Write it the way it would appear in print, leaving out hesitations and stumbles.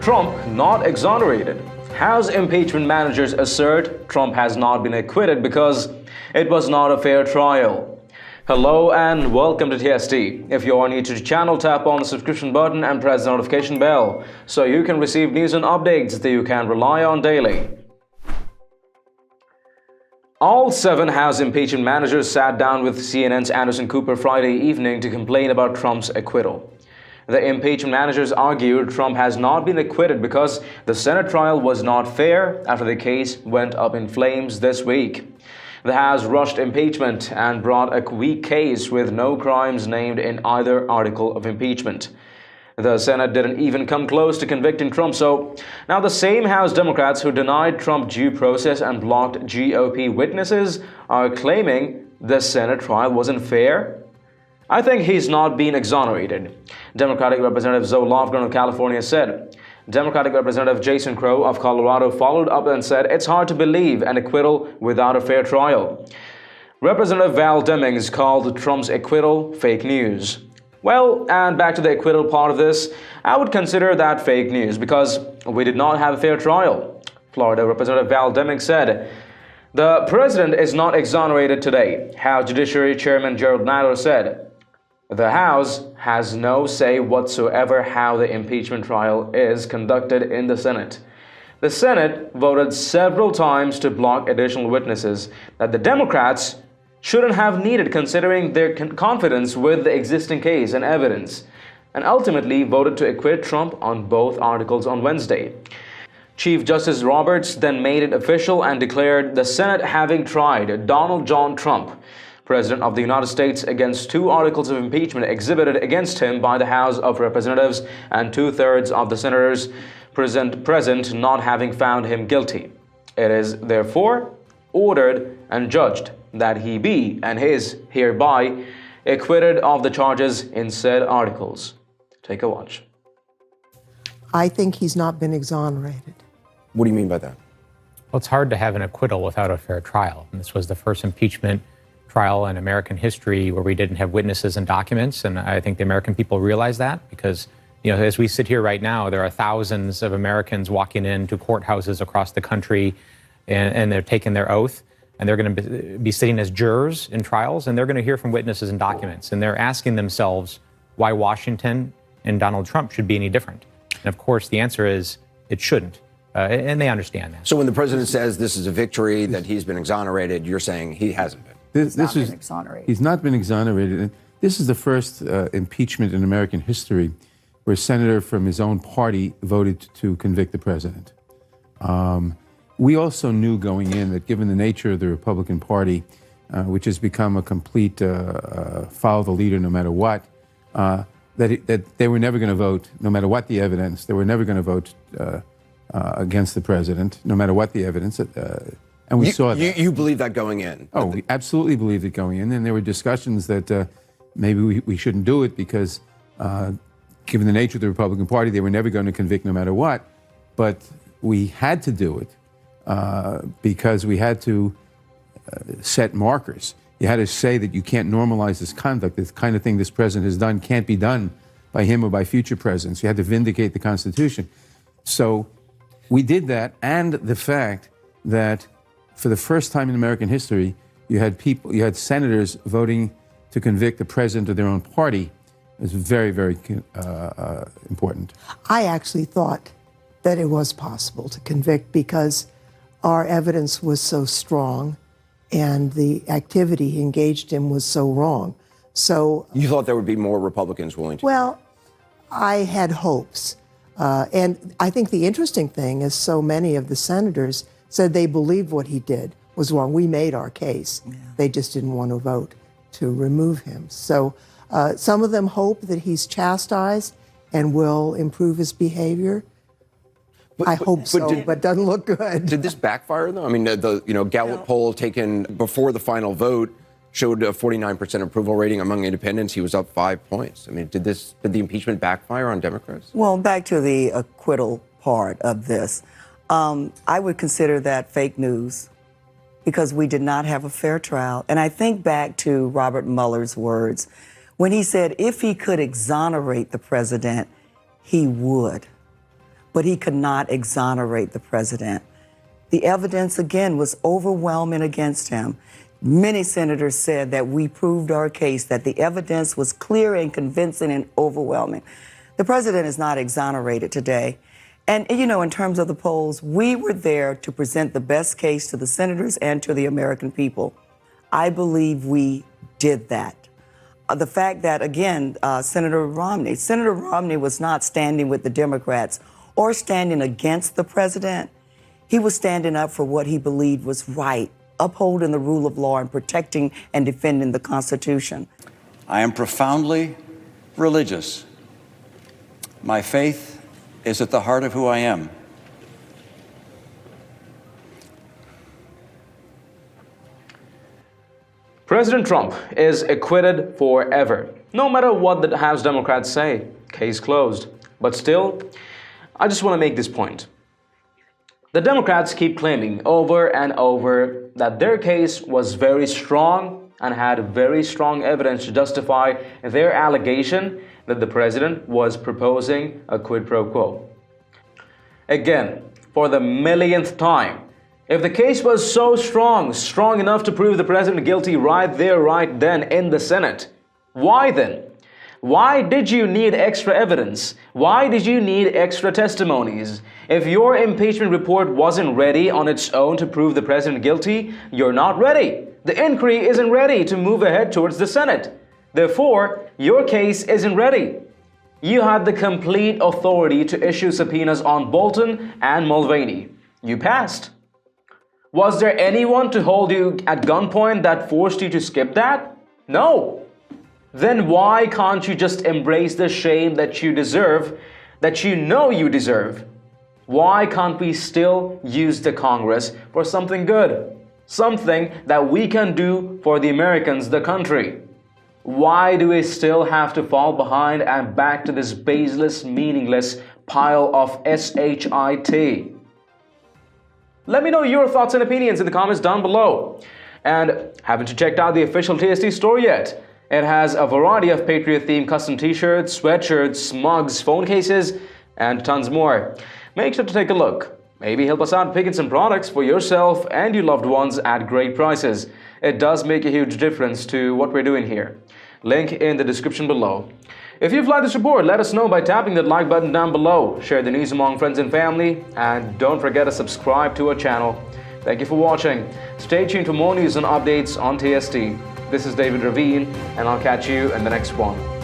Trump not exonerated. House impeachment managers assert Trump has not been acquitted because it was not a fair trial. Hello and welcome to TST. If you are new to the channel, tap on the subscription button and press the notification bell so you can receive news and updates that you can rely on daily. All 7 House impeachment managers sat down with CNN's Anderson Cooper Friday evening to complain about Trump's acquittal. The impeachment managers argued Trump has not been acquitted because the Senate trial was not fair after the case went up in flames this week. The House rushed impeachment and brought a weak case with no crimes named in either article of impeachment. The Senate didn't even come close to convicting Trump, so now the same House Democrats who denied Trump due process and blocked GOP witnesses are claiming the Senate trial wasn't fair. I think he's not been exonerated, Democratic Representative Zoe Lofgren of California said. Democratic Representative Jason Crow of Colorado followed up and said it's hard to believe an acquittal without a fair trial. Representative Val Demings called Trump's acquittal fake news. Well, and back to the acquittal part of this, I would consider that fake news because we did not have a fair trial. Florida Representative Val Demings said, "The president is not exonerated today," House Judiciary Chairman Gerald Nadler said. The House has no say whatsoever how the impeachment trial is conducted in the Senate. The Senate voted several times to block additional witnesses that the Democrats shouldn't have needed considering their confidence with the existing case and evidence, and ultimately voted to acquit Trump on both articles on Wednesday. Chief Justice Roberts then made it official and declared the Senate having tried Donald John Trump, President of the United States, against 2 articles of impeachment exhibited against him by the House of Representatives and 2/3 of the senators present not having found him guilty. It is therefore ordered and judged that he be and is hereby acquitted of the charges in said articles. Take a watch. I think he's not been exonerated. What do you mean by that? Well, it's hard to have an acquittal without a fair trial. And this was the first impeachment trial in American history where we didn't have witnesses and documents. And I think the American people realize that because, as we sit here right now, there are thousands of Americans walking into courthouses across the country and they're taking their oath and they're going to be sitting as jurors in trials and they're going to hear from witnesses and documents. And they're asking themselves why Washington and Donald Trump should be any different. And of course, the answer is it shouldn't. And they understand that. So when the president says this is a victory, that he's been exonerated, you're saying he hasn't been? He's not been exonerated. And this is the first impeachment in American history where a senator from his own party voted to convict the president. We also knew going in that given the nature of the Republican Party, which has become a complete follow the leader no matter what, that they were never going to vote, no matter what the evidence, they were never going to vote against the president, no matter what the evidence. And we saw that. You believe that going in? Oh, we absolutely believed it going in. And there were discussions that maybe we shouldn't do it because given the nature of the Republican Party, they were never going to convict no matter what. But we had to do it because we had to set markers. You had to say that you can't normalize this conduct. This kind of thing this president has done can't be done by him or by future presidents. You had to vindicate the Constitution. So we did that, and the fact that for the first time in American history, you had senators voting to convict the president of their own party. It was very, very important. I actually thought that it was possible to convict because our evidence was so strong and the activity he engaged in was so wrong. So you thought there would be more Republicans willing to? Well, I had hopes. And I think the interesting thing is so many of the senators said they believed what he did was wrong. We made our case. Yeah. They just didn't want to vote to remove him. So some of them hope that he's chastised and will improve his behavior. I hope so, but doesn't look good. Did this backfire, though? I mean, the Gallup poll taken before the final vote showed a 49% approval rating among independents. He was up 5 points. I mean, did the impeachment backfire on Democrats? Well, back to the acquittal part of this, I would consider that fake news because we did not have a fair trial. And I think back to Robert Mueller's words when he said if he could exonerate the president, he would. But he could not exonerate the president. The evidence, again, was overwhelming against him. Many senators said that we proved our case, that the evidence was clear and convincing and overwhelming. The president is not exonerated today. And, you know, in terms of the polls, we were there to present the best case to the senators and to the American people. I believe we did that. The fact that, again, Senator Romney was not standing with the Democrats or standing against the president. He was standing up for what he believed was right, upholding the rule of law and protecting and defending the Constitution. I am profoundly religious. My faith is at the heart of who I am. President Trump is acquitted forever. No matter what the House Democrats say, case closed. But still, I just want to make this point. The Democrats keep claiming over and over that their case was very strong and had very strong evidence to justify their allegation that the president was proposing a quid pro quo. Again, for the millionth time, if the case was so strong enough to prove the president guilty right there, right then in the Senate, why then? Why did you need extra evidence? Why did you need extra testimonies? If your impeachment report wasn't ready on its own to prove the president guilty, you're not ready. The inquiry isn't ready to move ahead towards the Senate. Therefore, your case isn't ready. You had the complete authority to issue subpoenas on Bolton and Mulvaney. You passed. Was there anyone to hold you at gunpoint that forced you to skip that? No. Then why can't you just embrace the shame that you deserve, that you know you deserve? Why can't we still use the Congress for something good? Something that we can do for the Americans, the country. Why do we still have to fall behind and back to this baseless, meaningless pile of shit? Let me know your thoughts and opinions in the comments down below. And haven't you checked out the official TST store yet? It has a variety of Patriot-themed custom t-shirts, sweatshirts, mugs, phone cases, and tons more. Make sure to take a look. Maybe help us out picking some products for yourself and your loved ones at great prices. It does make a huge difference to what we're doing here. Link in the description below. If you've liked this report, let us know by tapping that like button down below. Share the news among friends and family, and don't forget to subscribe to our channel. Thank you for watching. Stay tuned for more news and updates on TST. This is David Ravine, and I'll catch you in the next one.